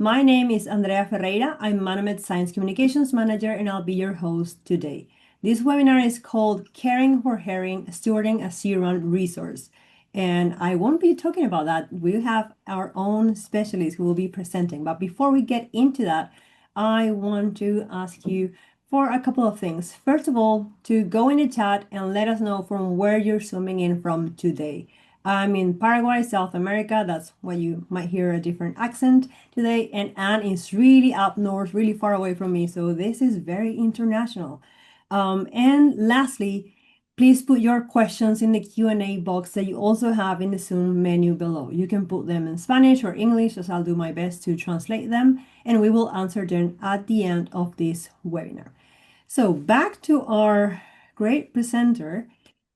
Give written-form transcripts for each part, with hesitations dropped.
My name is Andrea Ferreira. I'm Manomet Science Communications Manager, and I'll be your host today. This webinar is called Caring for Herring, Stewarding a Sea-Run Resource. And I won't be talking about that. We have our own specialist who will be presenting. But before we get into that, I want to ask you for a couple of things. First of all, to go in the chat and let us know from where you're zooming in from today. I'm in Paraguay, South America. That's why you might hear a different accent today. And Anne is really up north, really far away from me. So this is very international. And lastly, please put your questions in the Q&A box that you also have in the Zoom menu below. You can put them in Spanish or English, as I'll do my best to translate them, and we will answer them at the end of this webinar. So back to our great presenter.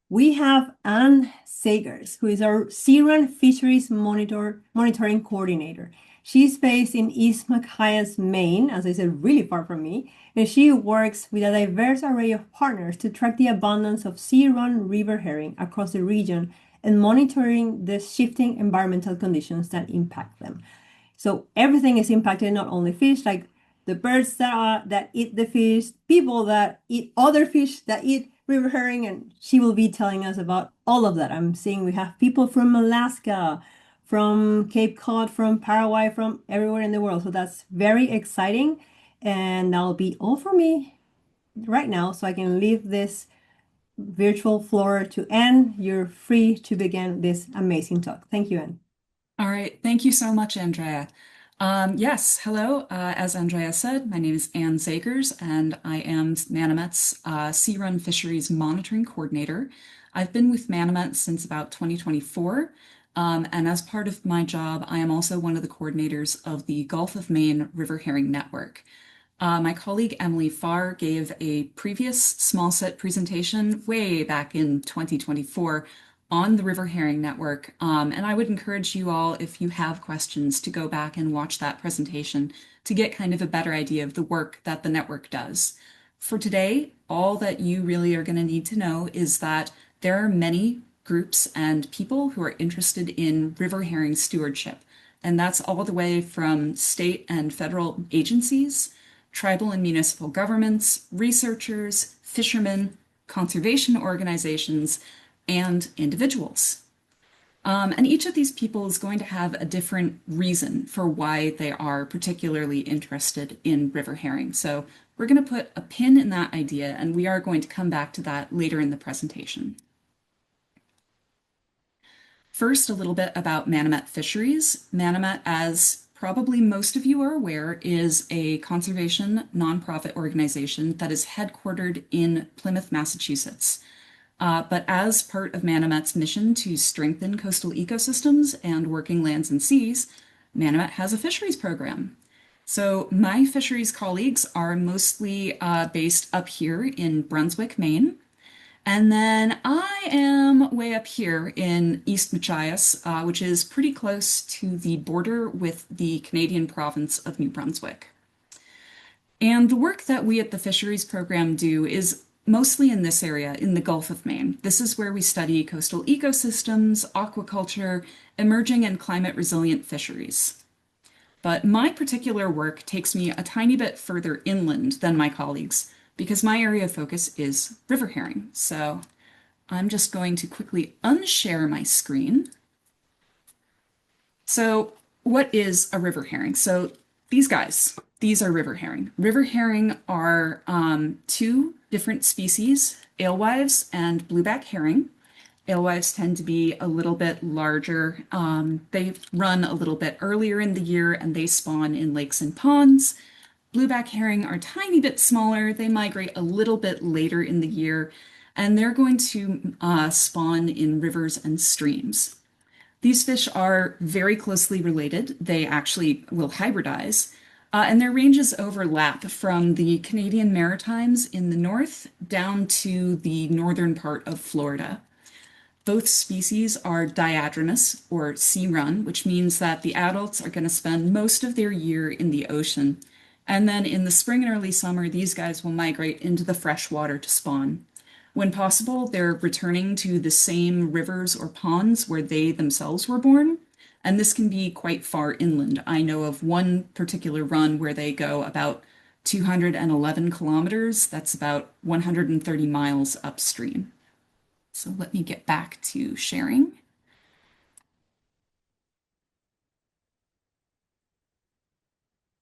We have Anne Zegers, who is our Sea-Run Fisheries Monitoring Coordinator. She's based in East Machias, Maine, as I said, really far from me, and she works with a diverse array of partners to track the abundance of sea-run river herring across the region and monitoring the shifting environmental conditions that impact them. So everything is impacted, not only fish, like the birds that eat the fish, people that eat other fish that eat river herring, and she will be telling us about all of that. I'm seeing we have people from Alaska, from Cape Cod, from Paraguay, from everywhere in the world. So that's very exciting. And that'll be all for me right now. So I can leave this virtual floor to Anne. You're free to begin this amazing talk. Thank you, Anne. All right, thank you so much, Andrea. Yes, hello. As Andrea said, my name is Anne Zegers, and I am Manomet's Sea Run Fisheries Monitoring Coordinator. I've been with Manomet since about 2024, and as part of my job, I am also one of the coordinators of the Gulf of Maine River Herring Network. My colleague Emily Farr gave a previous small set presentation way back in 2024 on the River Herring Network. And I would encourage you all, if you have questions, to go back and watch that presentation to get kind of a better idea of the work that the network does. For today, all that you really are going to need to know is that there are many groups and people who are interested in river herring stewardship. And that's all the way from state and federal agencies, tribal and municipal governments, researchers, fishermen, conservation organizations, and individuals. And each of these people is going to have a different reason for why they are particularly interested in river herring. So we're going to put a pin in that idea, and we are going to come back to that later in the presentation. First, a little bit about Manomet Fisheries. Manomet, as probably most of you are aware, is a conservation nonprofit organization that is headquartered in Plymouth, Massachusetts. But as part of Manomet's mission to strengthen coastal ecosystems and working lands and seas, Manomet has a fisheries program. So my fisheries colleagues are mostly based up here in Brunswick, Maine. And then I am way up here in East Machias, which is pretty close to the border with the Canadian province of New Brunswick. And the work that we at the fisheries program do is mostly in this area, in the Gulf of Maine. This is where we study coastal ecosystems, aquaculture, emerging and climate resilient fisheries. But my particular work takes me a tiny bit further inland than my colleagues because my area of focus is river herring. So I'm just going to quickly unshare my screen. So what is a river herring? So these guys, these are river herring. River herring are two different species, alewives and blueback herring. Alewives tend to be a little bit larger. They run a little bit earlier in the year and they spawn in lakes and ponds. Blueback herring are a tiny bit smaller. They migrate a little bit later in the year, and they're going to spawn in rivers and streams. These fish are very closely related. They actually will hybridize, and their ranges overlap from the Canadian Maritimes in the north down to the northern part of Florida. Both species are diadromous, or sea-run, which means that the adults are going to spend most of their year in the ocean. And then in the spring and early summer, these guys will migrate into the fresh water to spawn. When possible, they're returning to the same rivers or ponds where they themselves were born, And this can be quite far inland. I know of one particular run where they go about 211 kilometers. That's about 130 miles upstream. So let me get back to sharing.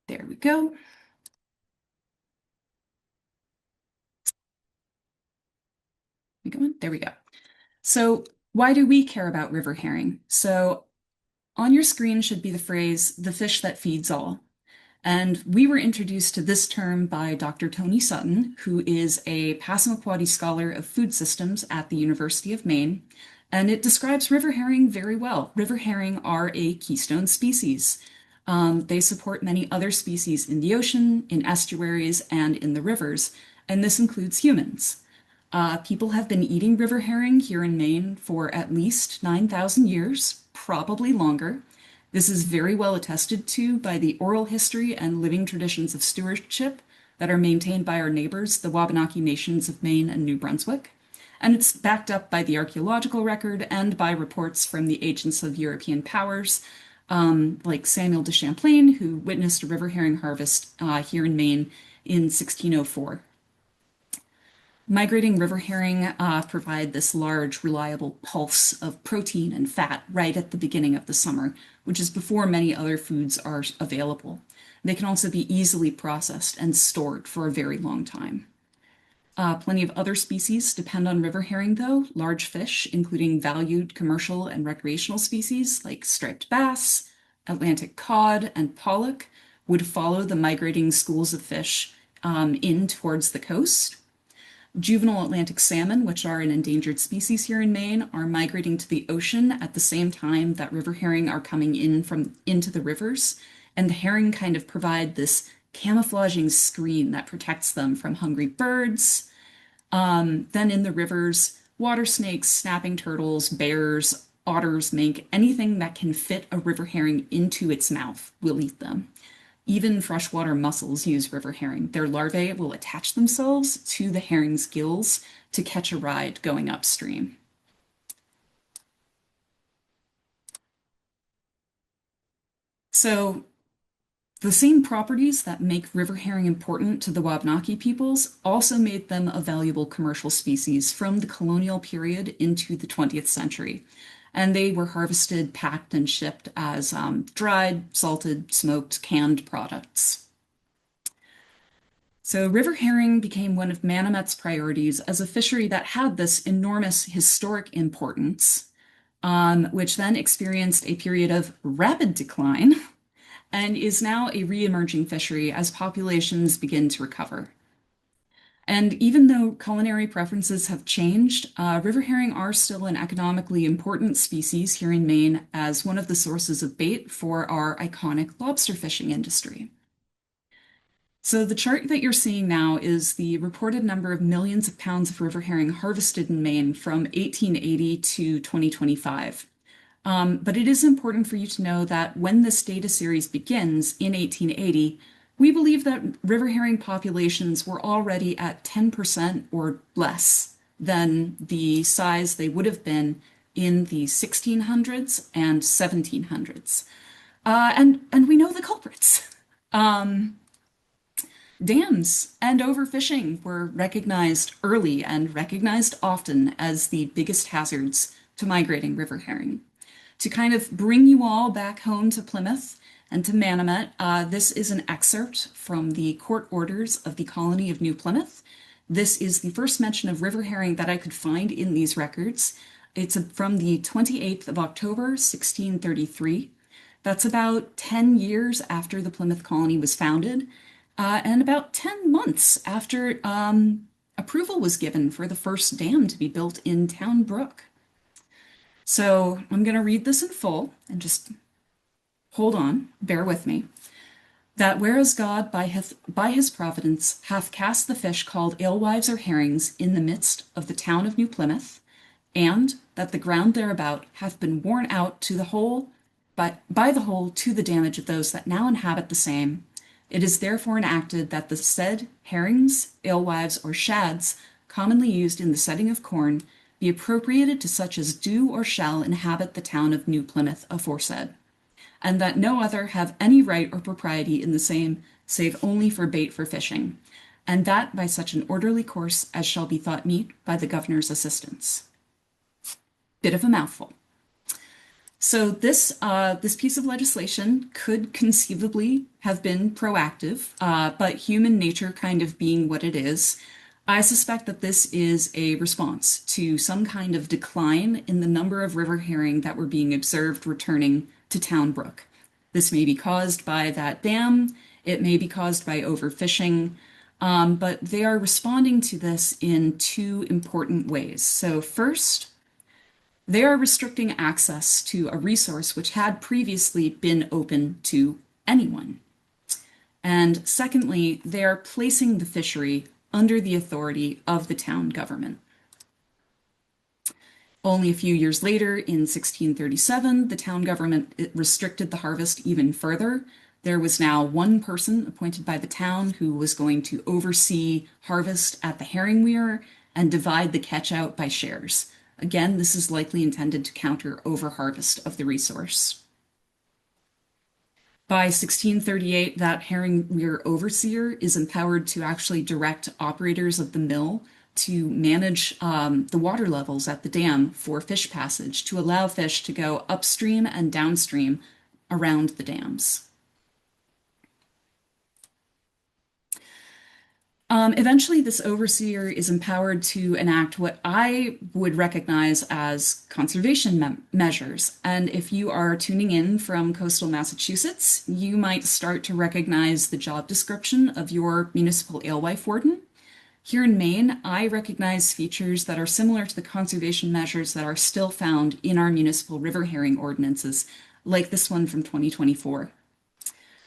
There we go. We going? There we go. So why do we care about river herring? So on your screen should be the phrase, the fish that feeds all. And we were introduced to this term by Dr. Tony Sutton, who is a Passamaquoddy scholar of food systems at the University of Maine. And it describes river herring very well. River herring are a keystone species. They support many other species in the ocean, in estuaries, and in the rivers, and this includes humans. People have been eating river herring here in Maine for at least 9,000 years, probably longer. This is very well attested to by the oral history and living traditions of stewardship that are maintained by our neighbors, the Wabanaki nations of Maine and New Brunswick. And it's backed up by the archaeological record and by reports from the agents of European powers, like Samuel de Champlain, who witnessed a river herring harvest here in Maine in 1604. Migrating river herring provide this large, reliable pulse of protein and fat right at the beginning of the summer, which is before many other foods are available. They can also be easily processed and stored for a very long time. Plenty of other species depend on river herring, though. Large fish, including valued commercial and recreational species like striped bass, Atlantic cod, and pollock, would follow the migrating schools of fish in towards the coast. Juvenile Atlantic salmon, which are an endangered species here in Maine, are migrating to the ocean at the same time that river herring are coming into the rivers, and the herring kind of provide this camouflaging screen that protects them from hungry birds. Then in the rivers, water snakes, snapping turtles, bears, otters, mink, anything that can fit a river herring into its mouth will eat them. Even freshwater mussels use river herring. Their larvae will attach themselves to the herring's gills to catch a ride going upstream. So the same properties that make river herring important to the Wabanaki peoples also made them a valuable commercial species from the colonial period into the 20th century. And they were harvested, packed, and shipped as dried, salted, smoked, canned products. So river herring became one of Manomet's priorities as a fishery that had this enormous historic importance, which then experienced a period of rapid decline and is now a re-emerging fishery as populations begin to recover. And even though culinary preferences have changed, river herring are still an economically important species here in Maine as one of the sources of bait for our iconic lobster fishing industry. So the chart that you're seeing now is the reported number of millions of pounds of river herring harvested in Maine from 1880 to 2025. But it is important for you to know that when this data series begins in 1880, we believe that river herring populations were already at 10% or less than the size they would have been in the 1600s and 1700s. And we know the culprits. Dams and overfishing were recognized early and recognized often as the biggest hazards to migrating river herring. To kind of bring you all back home to Plymouth and to Manomet, this is an excerpt from the court orders of the colony of New Plymouth. This is the first mention of river herring that I could find in these records. It's from the 28th of October, 1633. That's about 10 years after the Plymouth colony was founded, and about 10 months after approval was given for the first dam to be built in Town Brook. So I'm going to read this in full and just hold on, bear with me. That whereas God by his providence hath cast the fish called alewives or herrings in the midst of the town of New Plymouth, and that the ground thereabout hath been worn out to the whole, by the whole to the damage of those that now inhabit the same, it is therefore enacted that the said herrings, alewives, or shads, commonly used in the setting of corn, be appropriated to such as do or shall inhabit the town of New Plymouth aforesaid. and that no other have any right or propriety in the same, save only for bait for fishing, and that by such an orderly course as shall be thought meet by the governor's assistance. Bit of a mouthful. So this piece of legislation could conceivably have been proactive, but human nature kind of being what it is, I suspect that this is a response to some kind of decline in the number of river herring that were being observed returning to Town Brook. This may be caused by that dam, it may be caused by overfishing, but they are responding to this in two important ways. So first, they are restricting access to a resource which had previously been open to anyone. And secondly, they are placing the fishery under the authority of the town government. Only a few years later, in 1637, the town government restricted the harvest even further. There was now one person appointed by the town who was going to oversee harvest at the herring weir and divide the catch out by shares. Again, this is likely intended to counter overharvest of the resource. By 1638, that herring weir overseer is empowered to actually direct operators of the mill to manage the water levels at the dam for fish passage to allow fish to go upstream and downstream around the dams. Eventually, this overseer is empowered to enact what I would recognize as conservation measures. And if you are tuning in from coastal Massachusetts, you might start to recognize the job description of your municipal alewife warden. Here in Maine, I recognize features that are similar to the conservation measures that are still found in our municipal river herring ordinances, like this one from 2024.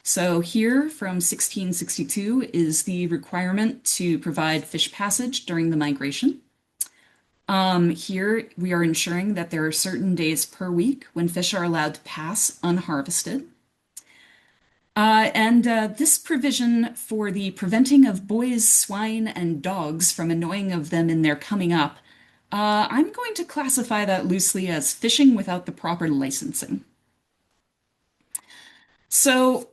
So here from 1662 is the requirement to provide fish passage during the migration. Here we are ensuring that there are certain days per week when fish are allowed to pass unharvested. This provision for the preventing of boys, swine, and dogs from annoying of them in their coming up, I'm going to classify that loosely as fishing without the proper licensing. So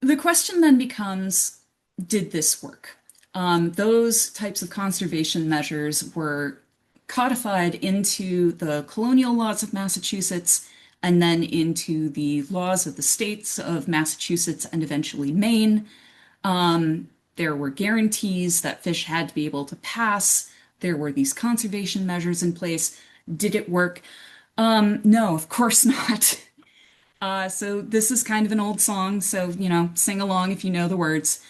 the question then becomes, did this work? Those types of conservation measures were codified into the colonial laws of Massachusetts and then into the laws of the states of Massachusetts and eventually Maine. There were guarantees that fish had to be able to pass. There were these conservation measures in place. Did it work? No, of course not. So this is kind of an old song, so, sing along if you know the words.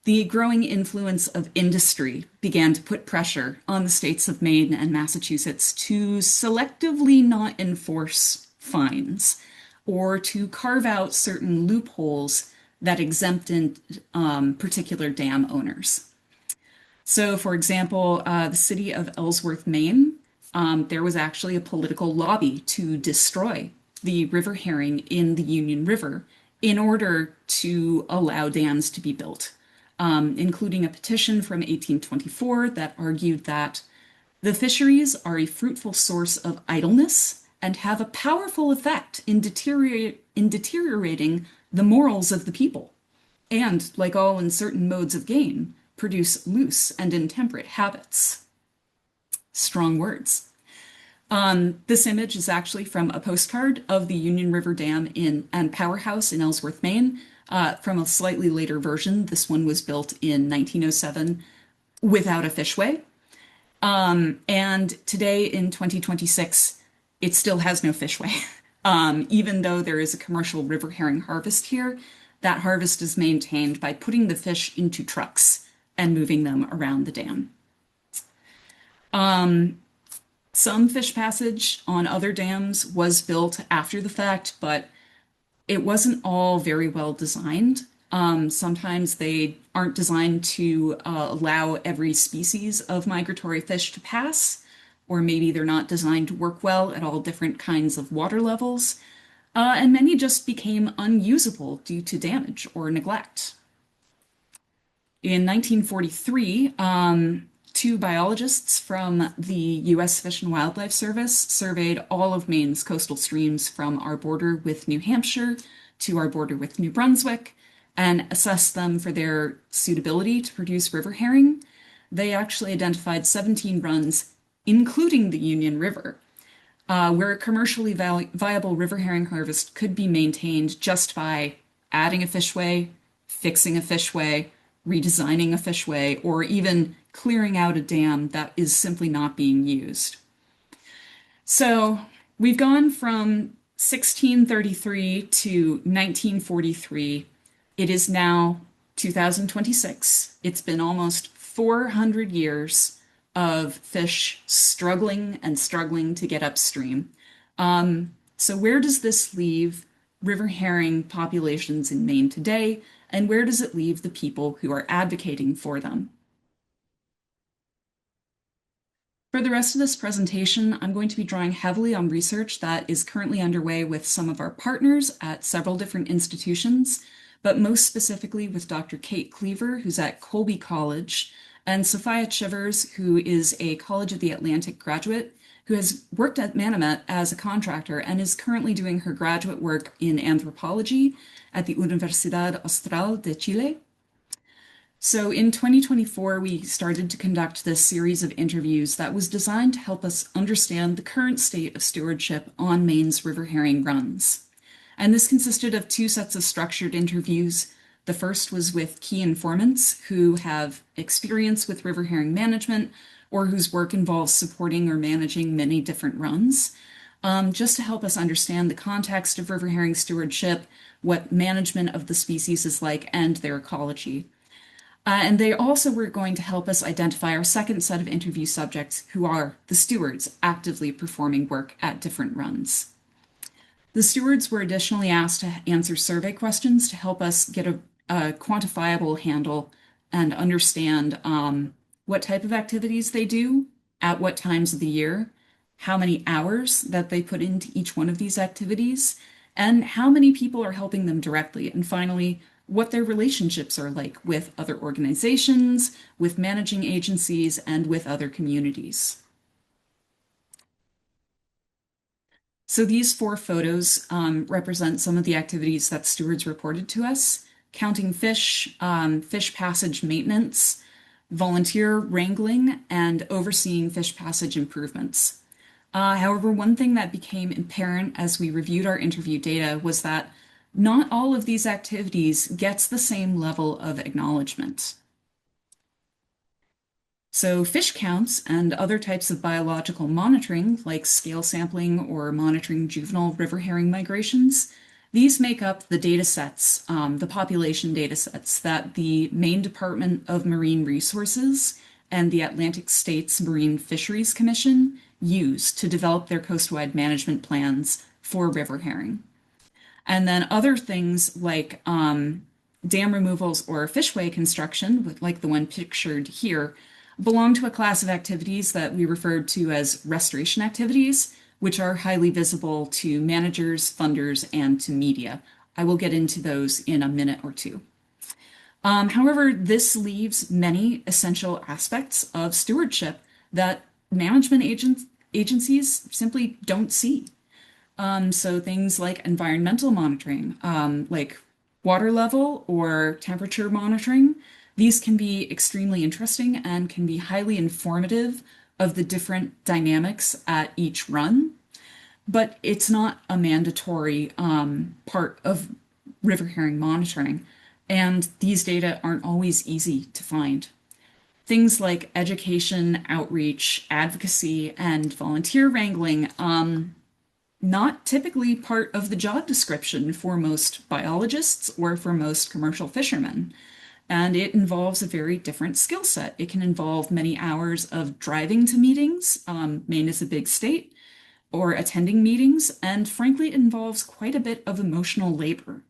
The growing influence of industry began to put pressure on the states of Maine and Massachusetts to selectively not enforce fines or to carve out certain loopholes that exempted particular dam owners. So, for example, the city of Ellsworth, Maine, there was actually a political lobby to destroy the river herring in the Union River in order to allow dams to be built, including a petition from 1824 that argued that the fisheries are a fruitful source of idleness and have a powerful effect in deteriorating the morals of the people, and, like all uncertain modes of gain, produce loose and intemperate habits. Strong words. This image is actually from a postcard of the Union River Dam and Powerhouse in Ellsworth, Maine, from a slightly later version. This one was built in 1907 without a fishway. And today in 2026, it still has no fishway. Even though there is a commercial river herring harvest here, that harvest is maintained by putting the fish into trucks and moving them around the dam. Some fish passage on other dams was built after the fact, but it wasn't all very well designed. Sometimes they aren't designed to allow every species of migratory fish to pass, or maybe they're not designed to work well at all different kinds of water levels, and many just became unusable due to damage or neglect. In 1943, two biologists from the U.S. Fish and Wildlife Service surveyed all of Maine's coastal streams from our border with New Hampshire to our border with New Brunswick and assessed them for their suitability to produce river herring. They actually identified 17 runs, including the Union River, where a commercially viable river herring harvest could be maintained just by adding a fishway, fixing a fishway, redesigning a fishway, or even clearing out a dam that is simply not being used. So we've gone from 1633 to 1943. It is now 2026. It's been almost 400 years of fish struggling and struggling to get upstream. So where does this leave river herring populations in Maine today, and where does it leave the people who are advocating for them? For the rest of this presentation, I'm going to be drawing heavily on research that is currently underway with some of our partners at several different institutions, but most specifically with Dr. Kate Cleaver, who's at Colby College, and Sophia Chivers, who is a College of the Atlantic graduate who has worked at Manomet as a contractor and is currently doing her graduate work in anthropology at the Universidad Austral de Chile. So in 2024, we started to conduct this series of interviews that was designed to help us understand the current state of stewardship on Maine's river herring runs. And this consisted of two sets of structured interviews. The first was with key informants who have experience with river herring management or whose work involves supporting or managing many different runs, just to help us understand the context of river herring stewardship, what management of the species is like, and their ecology. And they also were going to help us identify our second set of interview subjects, who are the stewards actively performing work at different runs. The stewards were additionally asked to answer survey questions to help us get a quantifiable handle and understand what type of activities they do, at what times of the year, how many hours that they put into each one of these activities, and how many people are helping them directly. And finally, what their relationships are like with other organizations, with managing agencies, and with other communities. So these four photos represent some of the activities that stewards reported to us: counting fish, fish passage maintenance, volunteer wrangling, and overseeing fish passage improvements. However, one thing that became apparent as we reviewed our interview data was that not all of these activities gets the same level of acknowledgement. So fish counts and other types of biological monitoring, like scale sampling or monitoring juvenile river herring migrations, these make up the data sets, the population data sets that the Maine Department of Marine Resources and the Atlantic States Marine Fisheries Commission use to develop their coastwide management plans for river herring. And then other things like dam removals or fishway construction, like the one pictured here, belong to a class of activities that we referred to as restoration activities, which are highly visible to managers, funders, and to media. I will get into those in a minute or two. However, this leaves many essential aspects of stewardship that management agencies simply don't see. So things like environmental monitoring, like water level or temperature monitoring, these can be extremely interesting and can be highly informative of the different dynamics at each run, but it's not a mandatory part of river herring monitoring, and these data aren't always easy to find. Things like education, outreach, advocacy, and volunteer wrangling, not typically part of the job description for most biologists or for most commercial fishermen. And it involves a very different skill set. It can involve many hours of driving to meetings. Maine is a big state, or attending meetings, and frankly, it involves quite a bit of emotional labor.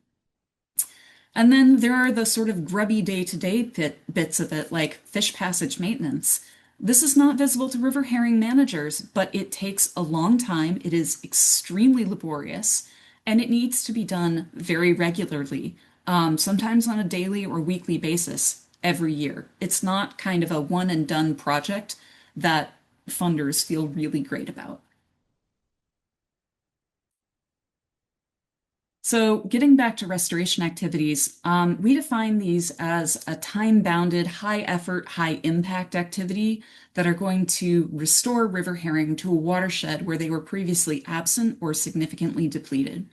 And then there are the sort of grubby day-to-day bits of it, like fish passage maintenance. This is not visible to river herring managers, but it takes a long time. It is extremely laborious, and it needs to be done very regularly, sometimes on a daily or weekly basis every year. It's not kind of a one and done project that funders feel really great about. So, getting back to restoration activities, we define these as a time-bounded, high-effort, high-impact activity that are going to restore river herring to a watershed where they were previously absent or significantly depleted.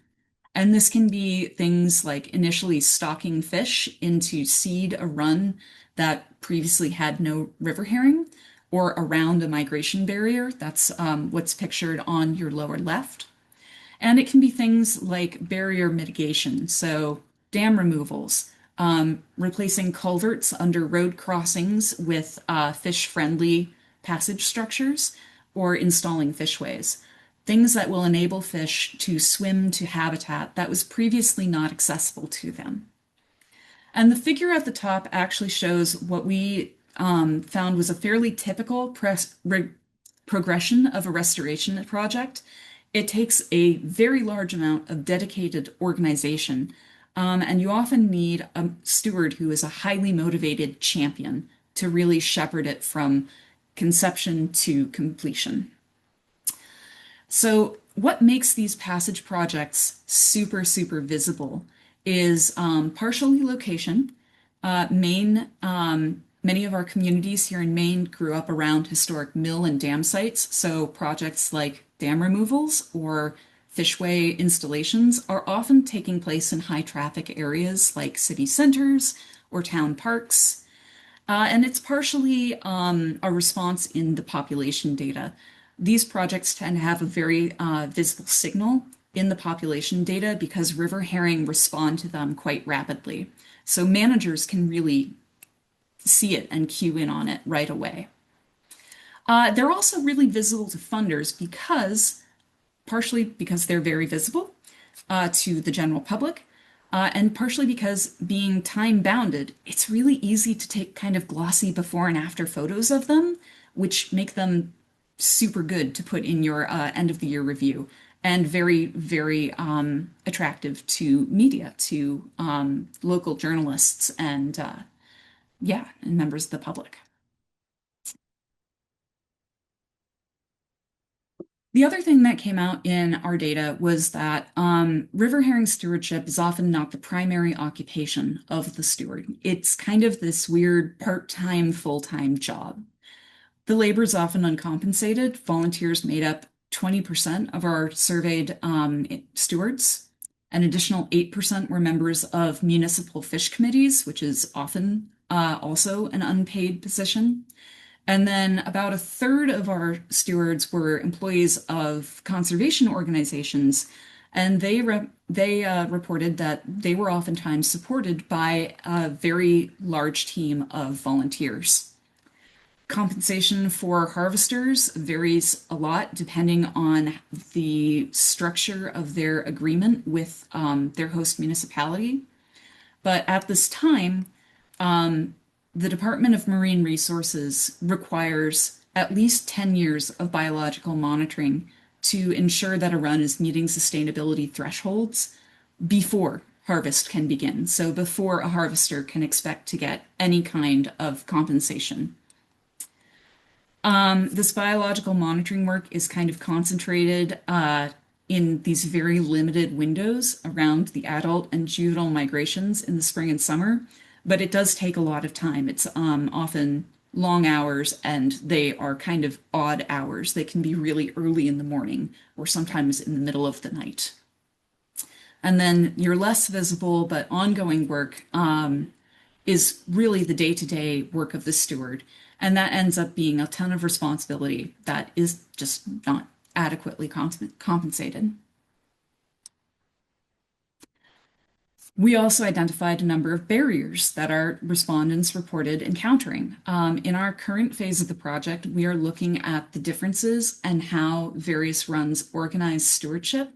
And this can be things like initially stocking fish into seed a run that previously had no river herring or around a migration barrier. That's what's pictured on your lower left. And it can be things like barrier mitigation, so dam removals, replacing culverts under road crossings with fish-friendly passage structures, or installing fishways. Things that will enable fish to swim to habitat that was previously not accessible to them. And the figure at the top actually shows what we found was a fairly typical progression of a restoration project. It takes a very large amount of dedicated organization, and you often need a steward who is a highly motivated champion to really shepherd it from conception to completion. So, what makes these passage projects super, super visible is partially location. Maine, many of our communities here in Maine grew up around historic mill and dam sites, so projects like dam removals or fishway installations are often taking place in high traffic areas like city centers or town parks. And it's partially a response in the population data. These projects tend to have a very visible signal in the population data because river herring respond to them quite rapidly. So managers can really see it and cue in on it right away. They're also really visible to funders partially because they're very visible to the general public, and partially because being time bounded, it's really easy to take kind of glossy before and after photos of them, which make them super good to put in your end of the year review and very, very attractive to media, to local journalists and and members of the public. The other thing that came out in our data was that river herring stewardship is often not the primary occupation of the steward. It's kind of this weird part-time, full-time job. The labor is often uncompensated. Volunteers made up 20% of our surveyed stewards. An additional 8% were members of municipal fish committees, which is often also an unpaid position. And then about a third of our stewards were employees of conservation organizations, and they reported that they were oftentimes supported by a very large team of volunteers. Compensation for harvesters varies a lot depending on the structure of their agreement with their host municipality. But at this time, the Department of Marine Resources requires at least 10 years of biological monitoring to ensure that a run is meeting sustainability thresholds before harvest can begin. So before a harvester can expect to get any kind of compensation. This biological monitoring work is kind of concentrated in these very limited windows around the adult and juvenile migrations in the spring and summer, but it does take a lot of time. It's often long hours and they are kind of odd hours. They can be really early in the morning or sometimes in the middle of the night. And then your less visible but ongoing work is really the day-to-day work of the steward. And that ends up being a ton of responsibility that is just not adequately compensated. We also identified a number of barriers that our respondents reported encountering. In our current phase of the project, we are looking at the differences and how various runs organize stewardship.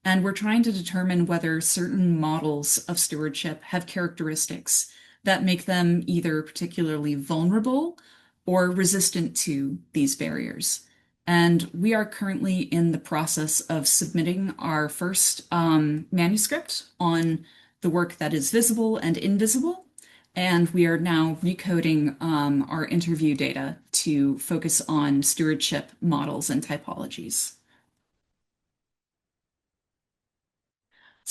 And we're trying to determine whether certain models of stewardship have characteristics that make them either particularly vulnerable or resistant to these barriers. And we are currently in the process of submitting our first manuscript on the work that is visible and invisible. And we are now recoding our interview data to focus on stewardship models and typologies.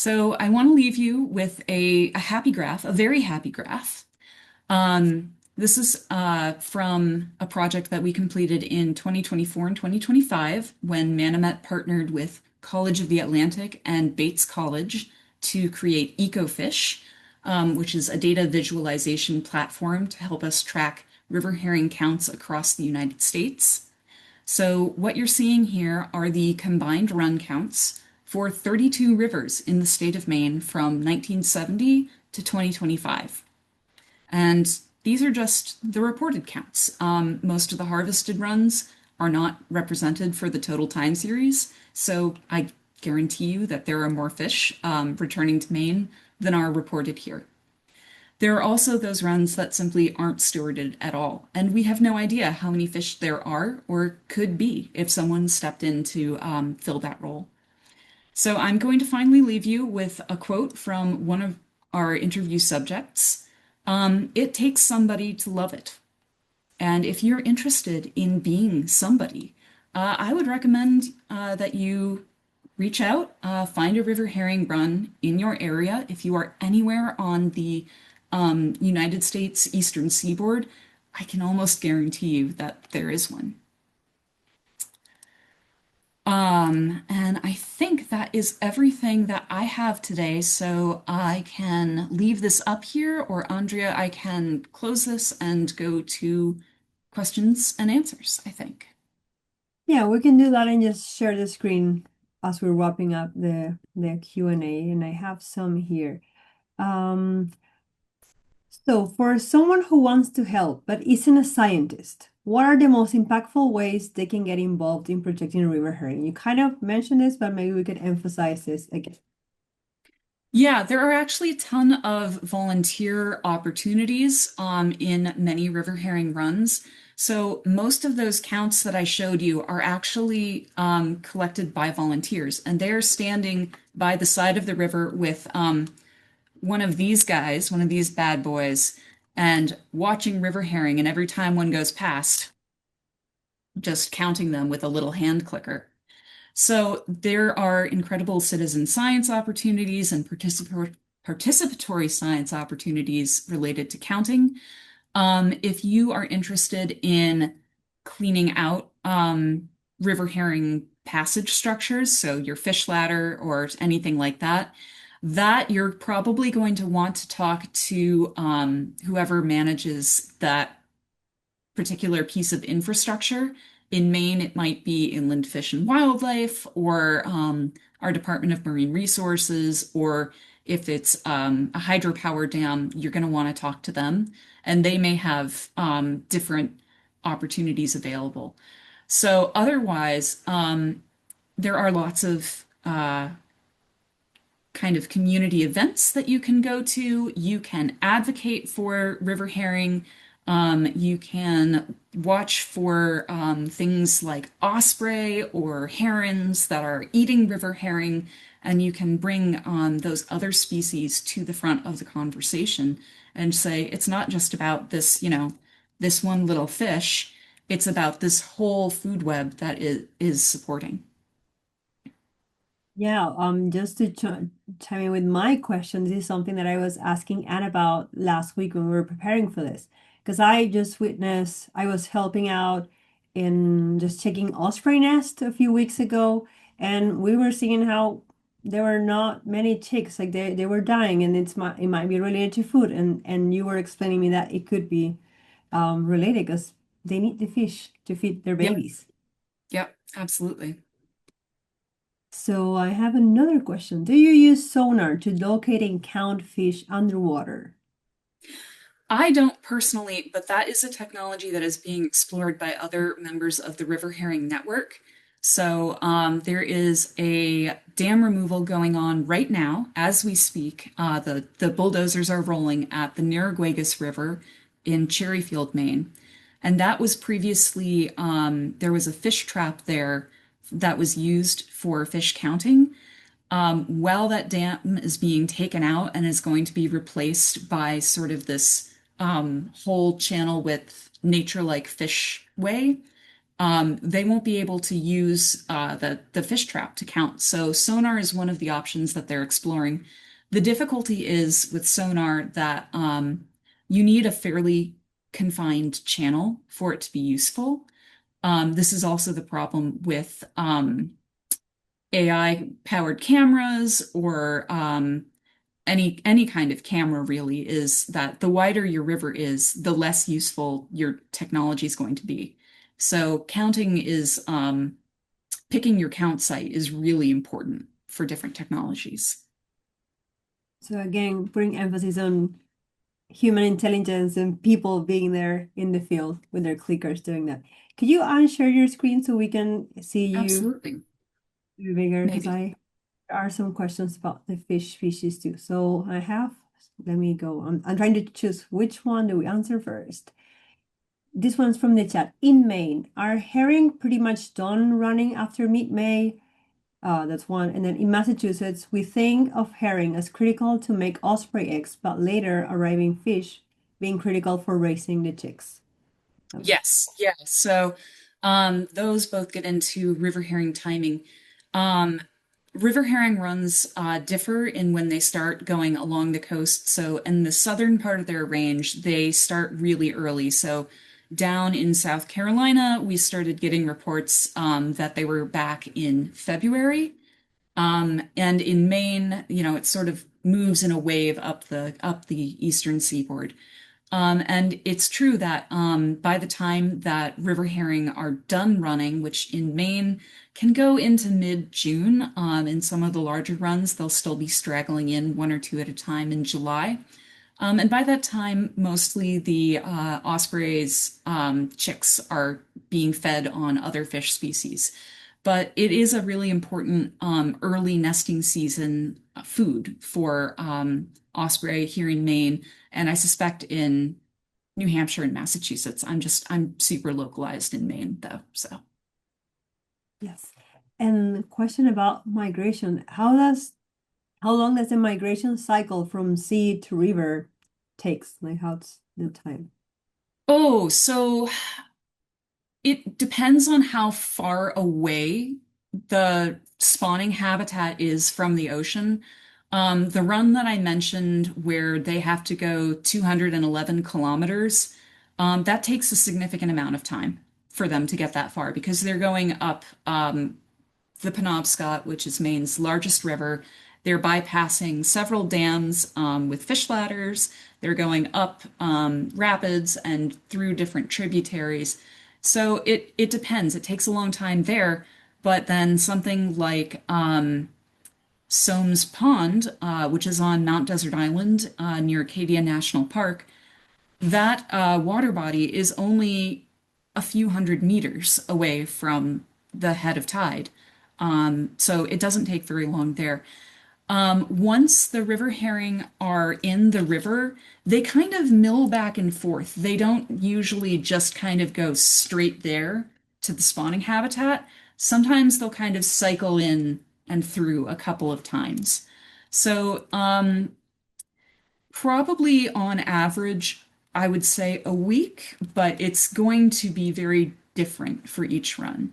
So I want to leave you with a happy graph, a very happy graph. This is from a project that we completed in 2024 and 2025 when Manomet partnered with College of the Atlantic and Bates College to create EcoFish, which is a data visualization platform to help us track river herring counts across the United States. So what you're seeing here are the combined run counts for 32 rivers in the state of Maine from 1970 to 2025. And these are just the reported counts. Most of the harvested runs are not represented for the total time series, so I guarantee you that there are more fish returning to Maine than are reported here. There are also those runs that simply aren't stewarded at all, and we have no idea how many fish there are or could be if someone stepped in to fill that role. So I'm going to finally leave you with a quote from one of our interview subjects. It takes somebody to love it. And if you're interested in being somebody, I would recommend that you reach out, find a river herring run in your area. If you are anywhere on the United States Eastern Seaboard, I can almost guarantee you that there is one. And I think that is everything that I have today. So I can leave this up here, or Andrea, I can close this and go to questions and answers, I think. Yeah, we can do that and just share the screen as we're wrapping up the Q&A, and I have some here. So for someone who wants to help but isn't a scientist, what are the most impactful ways they can get involved in protecting river herring? You kind of mentioned this, but maybe we could emphasize this again. Yeah, there are actually a ton of volunteer opportunities in many river herring runs. So most of those counts that I showed you are actually collected by volunteers, and they're standing by the side of the river with one of these guys, one of these bad boys, and watching river herring. And every time one goes past, just counting them with a little hand clicker. So there are incredible citizen science opportunities and participatory science opportunities related to counting. If you are interested in cleaning out river herring passage structures, so your fish ladder or anything like that, that you're probably going to want to talk to whoever manages that particular piece of infrastructure. In Maine, it might be Inland Fish and Wildlife or our Department of Marine Resources, or if it's a hydropower dam, you're going to want to talk to them, and they may have different opportunities available. So otherwise, there are lots of kind of community events that you can go to. You can advocate for river herring. You can watch for things like osprey or herons that are eating river herring, and you can bring those other species to the front of the conversation and say, it's not just about this, this one little fish. It's about this whole food web that is supporting. Yeah, just to chime in with my question, this is something that I was asking Anne about last week when we were preparing for this. Because I just witnessed, I was helping out in just checking osprey nest a few weeks ago, and we were seeing how there were not many chicks, like they were dying, and it might be related to food, and you were explaining me that it could be related because they need the fish to feed their Yep, babies. yep, absolutely. So I have another question. Do you use sonar to locate and count fish underwater? I don't personally, but that is a technology that is being explored by other members of the River Herring Network. So there is a dam removal going on right now as we speak. The bulldozers are rolling at the Narraguagus River in Cherryfield, Maine. And that was previously, there was a fish trap there that was used for fish counting. While that dam is being taken out and is going to be replaced by sort of this whole channel with nature-like fish way, they won't be able to use the fish trap to count. So sonar is one of the options that they're exploring. The difficulty is with sonar that you need a fairly confined channel for it to be useful. This is also the problem with AI powered cameras or any kind of camera really is that the wider your river is, the less useful your technology is going to be. So counting is picking your count site is really important for different technologies. So again, putting emphasis on human intelligence and people being there in the field with their clickers doing that. Could you unshare your screen so we can see you Absolutely. bigger? Because Maybe. there are some questions about the fish species too. So let me go. I'm trying to choose which one do we answer first. This one's from the chat. In Maine, are herring pretty much done running after mid-May? That's one. And then in Massachusetts, we think of herring as critical to make osprey eggs, but later arriving fish being critical for raising the chicks. Yes, yeah. So those both get into river herring timing. Um, River herring runs differ in when they start going along the coast. So in the southern part of their range, they start really early. So down in South Carolina, we started getting reports that they were back in February. And in Maine, it sort of moves in a wave up the eastern seaboard. And it's true that by the time that river herring are done running, which in Maine can go into mid-June, in some of the larger runs, they'll still be straggling in one or two at a time in July. And by that time, mostly the ospreys chicks are being fed on other fish species. But it is a really important early nesting season food for osprey here in Maine, and I suspect in New Hampshire and Massachusetts. I'm super localized in Maine though, so. Yes. And question about migration. How long does the migration cycle from sea to river takes? Like how's the time? Oh, so it depends on how far away the spawning habitat is from the ocean. The run that I mentioned, where they have to go 211 kilometers, that takes a significant amount of time for them to get that far because they're going up the Penobscot, which is Maine's largest river. They're bypassing several dams with fish ladders. They're going up rapids and through different tributaries. So it depends. It takes a long time there, but then something like Soames Pond, which is on Mount Desert Island near Acadia National Park, that water body is only a few hundred meters away from the head of tide. So it doesn't take very long there. Once the river herring are in the river, they kind of mill back and forth. They don't usually just kind of go straight there to the spawning habitat. Sometimes they'll kind of cycle in and through a couple of times. So, probably on average, I would say a week, but it's going to be very different for each run.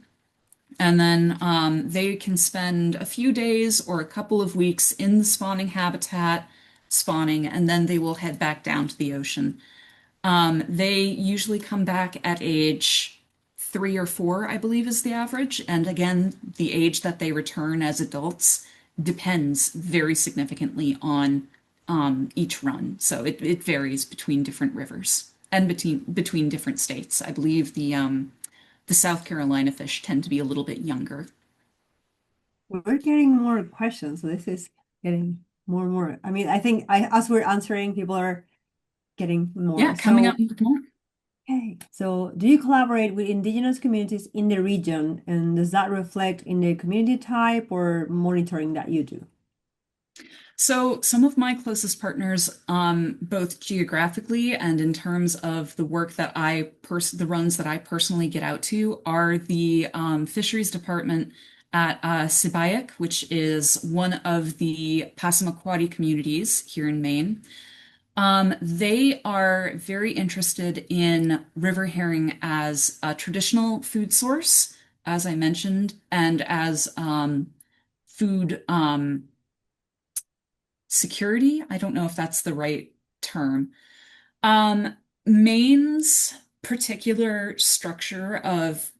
And then they can spend a few days or a couple of weeks in the spawning habitat, spawning, and then they will head back down to the ocean. They usually come back at age 3 or 4, I believe is the average. And again, the age that they return as adults depends very significantly on each run. So it varies between different rivers and between different states. I believe the South Carolina fish tend to be a little bit younger. We're getting more questions, so this is getting more and more. I mean, I think as we're answering, people are getting more. Yeah, coming up So, with more. okay. So, do you collaborate with indigenous communities in the region, and does that reflect in the community type or monitoring that you do? So some of my closest partners, both geographically and in terms of the work that the runs that I personally get out to, are the fisheries department at Sibayak, which is one of the Passamaquoddy communities here in Maine. They are very interested in river herring as a traditional food source, as I mentioned, and as food security. I don't know if that's the right term. Um, Maine's particular structure of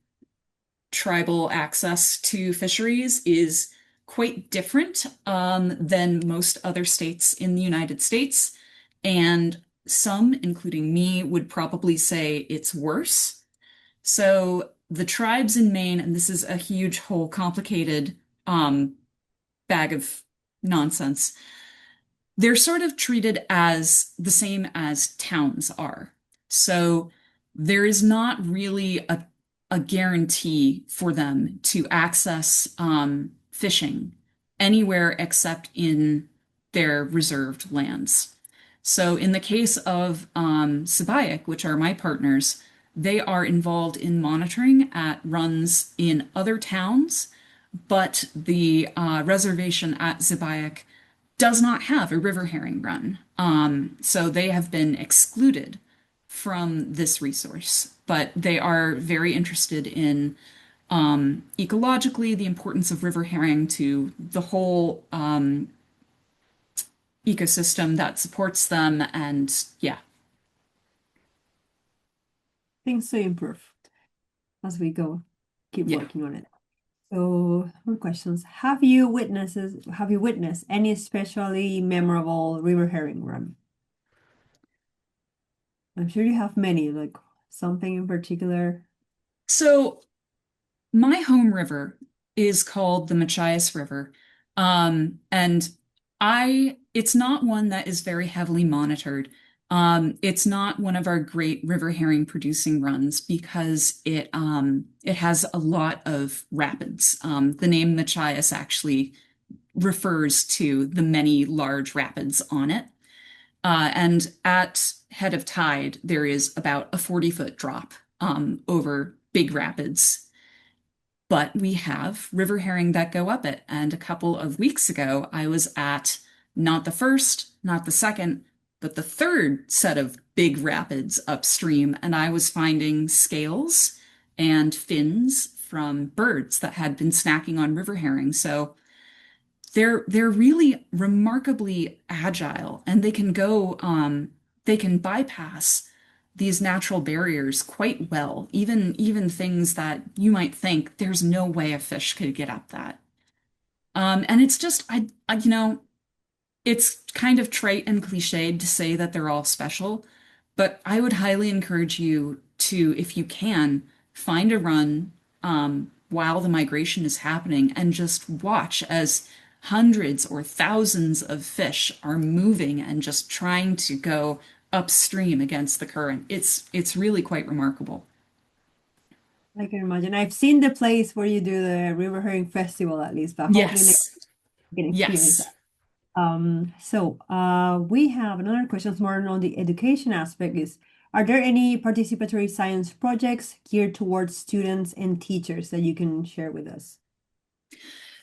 tribal access to fisheries is quite different than most other states in the United States. And some, including me, would probably say it's worse. So the tribes in Maine, and this is a huge, whole, complicated um, bag of nonsense, they're sort of treated as the same as towns are. So there is not really a guarantee for them to access fishing anywhere except in their reserved lands. So in the case of Sabayak, which are my partners, they are involved in monitoring at runs in other towns, but the reservation at Zebayak does not have a river herring run. So they have been excluded from this resource, but they are very interested in ecologically the importance of river herring to the whole ecosystem that supports them. And yeah, Things to improve as we go, keep yeah. working on it. So, more questions. Have you witnessed any especially memorable river herring run? I'm sure you have many, like something in particular. So my home river is called the Machias River. And it's not one that is very heavily monitored. It's not one of our great river herring producing runs because it has a lot of rapids. The name Machias actually refers to the many large rapids on it. And at head of tide, there is about a 40-foot drop over big rapids, but we have river herring that go up it. And a couple of weeks ago, I was at not the first, not the second, but the third set of big rapids upstream. And I was finding scales and fins from birds that had been snacking on river herring. So they're really remarkably agile and they can bypass these natural barriers quite well, even things that you might think there's no way a fish could get up that. And it's just it's kind of trite and cliched to say that they're all special, but I would highly encourage you to, if you can, find a run while the migration is happening and just watch as hundreds or thousands of fish are moving and just trying to go upstream against the current. It's really quite remarkable. I can imagine. I've seen the place where you do the River Herring Festival at least, but hopefully next Yes. we can experience Yes. that. We have another question more on the education aspect is, are there any participatory science projects geared towards students and teachers that you can share with us?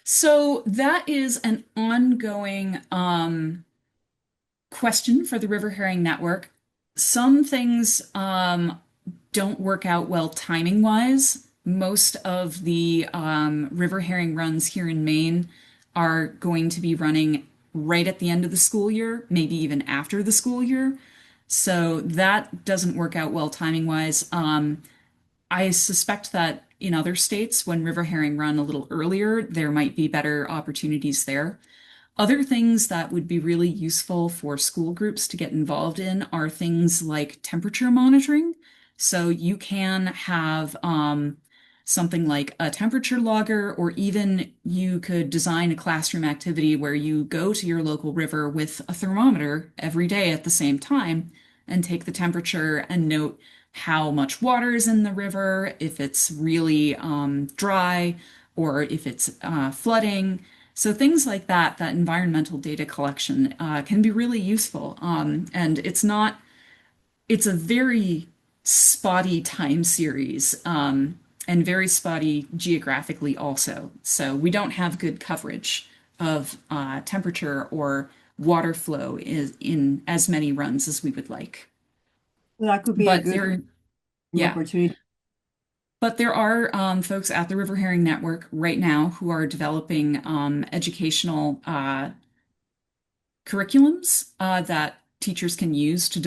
So that is an ongoing question for the River Herring Network. Some things don't work out well timing wise. Most of the river herring runs here in Maine are going to be running right at the end of the school year, maybe even after the school year. So that doesn't work out well timing wise. I suspect that in other states, when river herring run a little earlier, there might be better opportunities there. Other things that would be really useful for school groups to get involved in are things like temperature monitoring. So you can have something like a temperature logger, or even you could design a classroom activity where you go to your local river with a thermometer every day at the same time and take the temperature and note how much water is in the river, if it's really dry, or if it's flooding. So things like that, that environmental data collection can be really useful. And it's a very spotty time series and very spotty geographically also. So we don't have good coverage of temperature or water flow is in as many runs as we would like. So that could be a But good there, yeah, opportunity. but there are folks at the River Herring Network right now who are developing educational curriculums that teachers can use to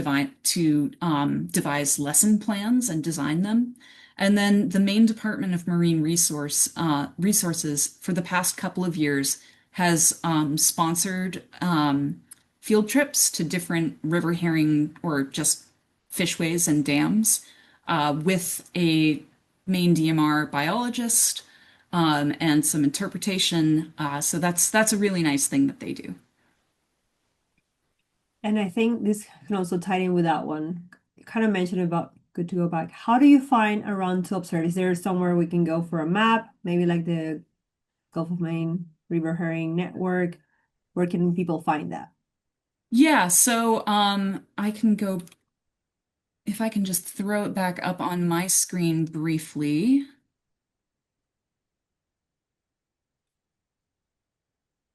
devise lesson plans and design them. And then the Maine Department of Marine Resources for the past couple of years has sponsored field trips to different river herring or just fishways and dams with a Maine DMR biologist and some interpretation. So that's a really nice thing that they do. And I think this can also tie in with that one. You kind of mentioned about good to go back. How do you find a run to observe? Is there somewhere we can go for a map? Maybe like the Gulf of Maine River Herring Network. Where can people find that? Yeah, so I can go if I can just throw it back up on my screen briefly.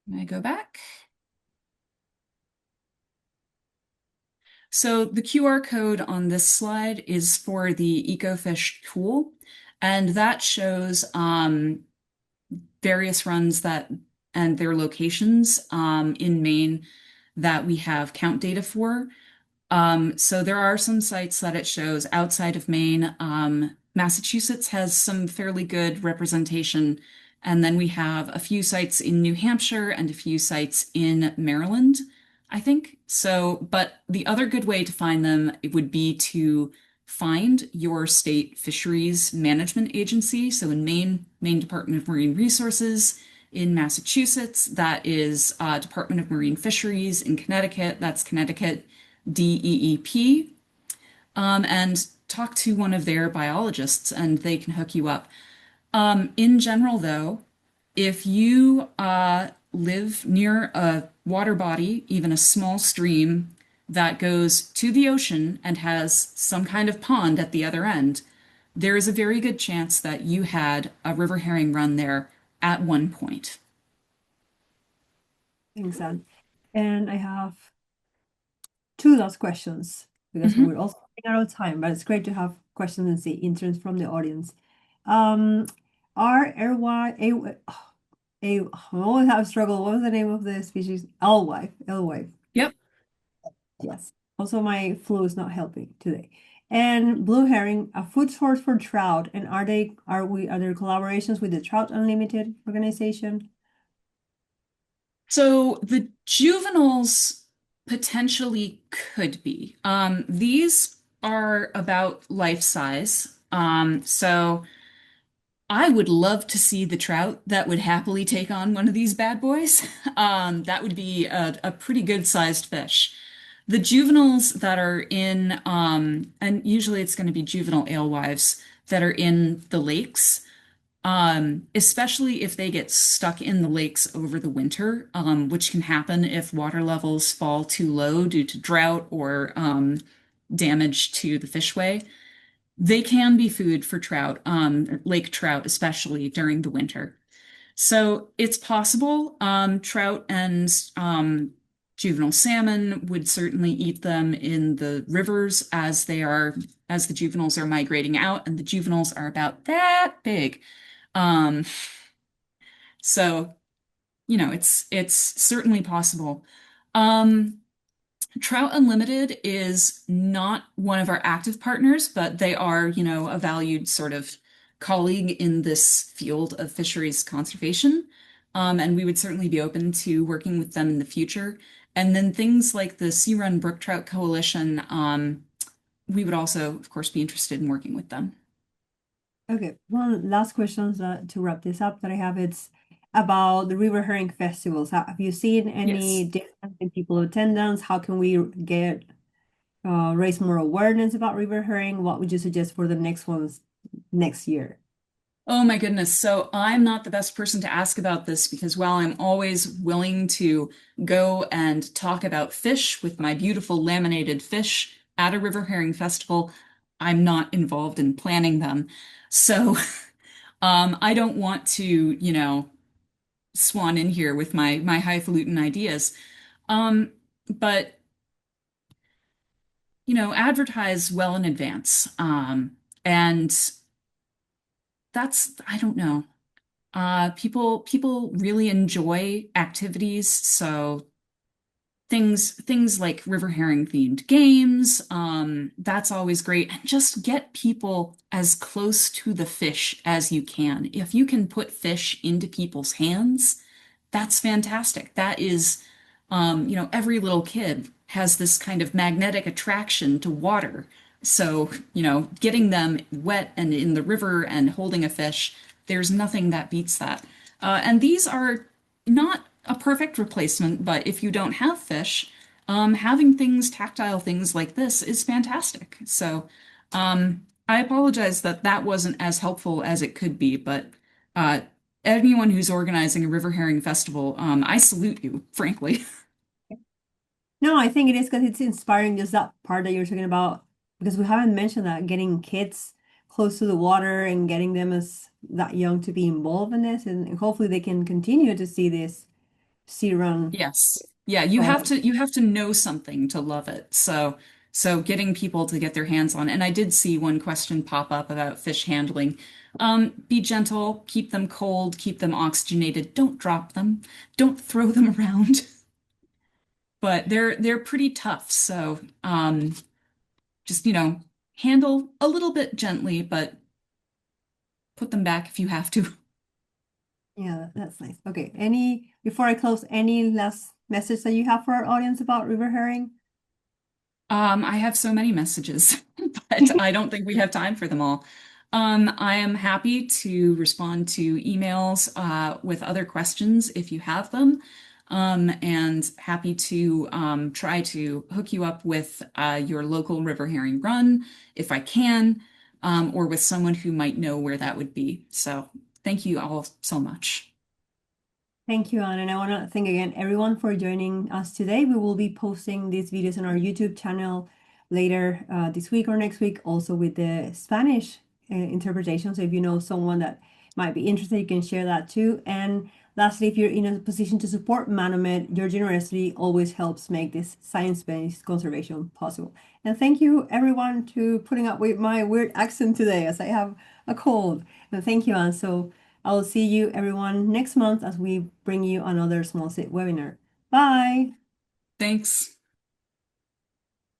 May I go back? So the QR code on this slide is for the EcoFish tool, and that shows various runs that and their locations in Maine that we have count data for. So there are some sites that it shows outside of Maine. Massachusetts has some fairly good representation. And then we have a few sites in New Hampshire and a few sites in Maryland, I think. So, but the other good way to find them would be to find your state fisheries management agency. So in Maine, Maine Department of Marine Resources. In Massachusetts, that is Department of Marine Fisheries. In Connecticut, that's Connecticut DEEP, and talk to one of their biologists and they can hook you up. In general, though, if you live near a water body, even a small stream that goes to the ocean and has some kind of pond at the other end, there is a very good chance that you had a river herring run there at one point. Thanks, Anne. And I have two last questions because Mhm. we're also running out of time, but it's great to have questions and see interest from the audience. Um, are airwise a I always have struggle. What was the name of the species? Alewife. Alewife. Yep. Yes. Also, my flu is not helping today. And blue herring, a food source for trout. And are there collaborations with the Trout Unlimited organization? So the juveniles potentially could be. These are about life size. So I would love to see the trout that would happily take on one of these bad boys. That would be a pretty good sized fish. The juveniles that are in, and usually it's going to be juvenile alewives that are in the lakes, especially if they get stuck in the lakes over the winter, which can happen if water levels fall too low due to drought or damage to the fishway. They can be food for trout, lake trout, especially during the winter. So it's possible trout and juvenile salmon would certainly eat them in the rivers as the juveniles are migrating out, and the juveniles are about that big. Um, so, it's certainly possible. Um, Trout Unlimited is not one of our active partners, but they are, a valued sort of colleague in this field of fisheries conservation. And we would certainly be open to working with them in the future. And then things like the Sea Run Brook Trout Coalition, we would also, of course, be interested in working with them. Okay, one last question to wrap this up that I have. It's about the river herring festivals. Have you seen any Yes. difference in people attendance? How can we get raise more awareness about river herring? What would you suggest for the next ones next year? Oh my goodness. So I'm not the best person to ask about this because while I'm always willing to go and talk about fish with my beautiful laminated fish at a river herring festival, I'm not involved in planning them. So I don't want to, swan in here with my highfalutin ideas. But advertise well in advance. And I don't know. People really enjoy activities, so things like river herring themed games, that's always great. And just get people as close to the fish as you can. If you can put fish into people's hands, that's fantastic. That is, every little kid has this kind of magnetic attraction to water. So, getting them wet and in the river and holding a fish, there's nothing that beats that. And these are not a perfect replacement, but if you don't have fish, having tactile things like this is fantastic. So, I apologize that that wasn't as helpful as it could be, but uh, anyone who's organizing a river herring festival, I salute you, frankly. No, I think it is because it's inspiring just that part that you're talking about, because we haven't mentioned that getting kids close to the water and getting them as that young to be involved in this, and hopefully they can continue to see this sea run Yes. Yeah, you have product. to know something to love it. So getting people to get their hands on. And I did see one question pop up about fish handling. Be gentle, keep them cold, keep them oxygenated. Don't drop them. Don't throw them around. But they're pretty tough. So just, handle a little bit gently, but put them back if you have to. Yeah, that's nice. Okay, before I close, any last message that you have for our audience about river herring? I have so many messages, but I don't think we have time for them all. I am happy to respond to emails with other questions if you have them, and happy to try to hook you up with your local river herring run if I can, or with someone who might know where that would be. So thank you all so much. Thank you, Anne. And I want to thank again everyone for joining us today. We will be posting these videos on our YouTube channel later this week or next week, also with the Spanish interpretation. So if you know someone that might be interested, you can share that too. And lastly, if you're in a position to support Manomet, your generosity always helps make this science-based conservation possible. And thank you everyone to putting up with my weird accent today as I have a cold. And thank you, Anne. So I will see you everyone next month as we bring you another small sit webinar. Bye. Thanks.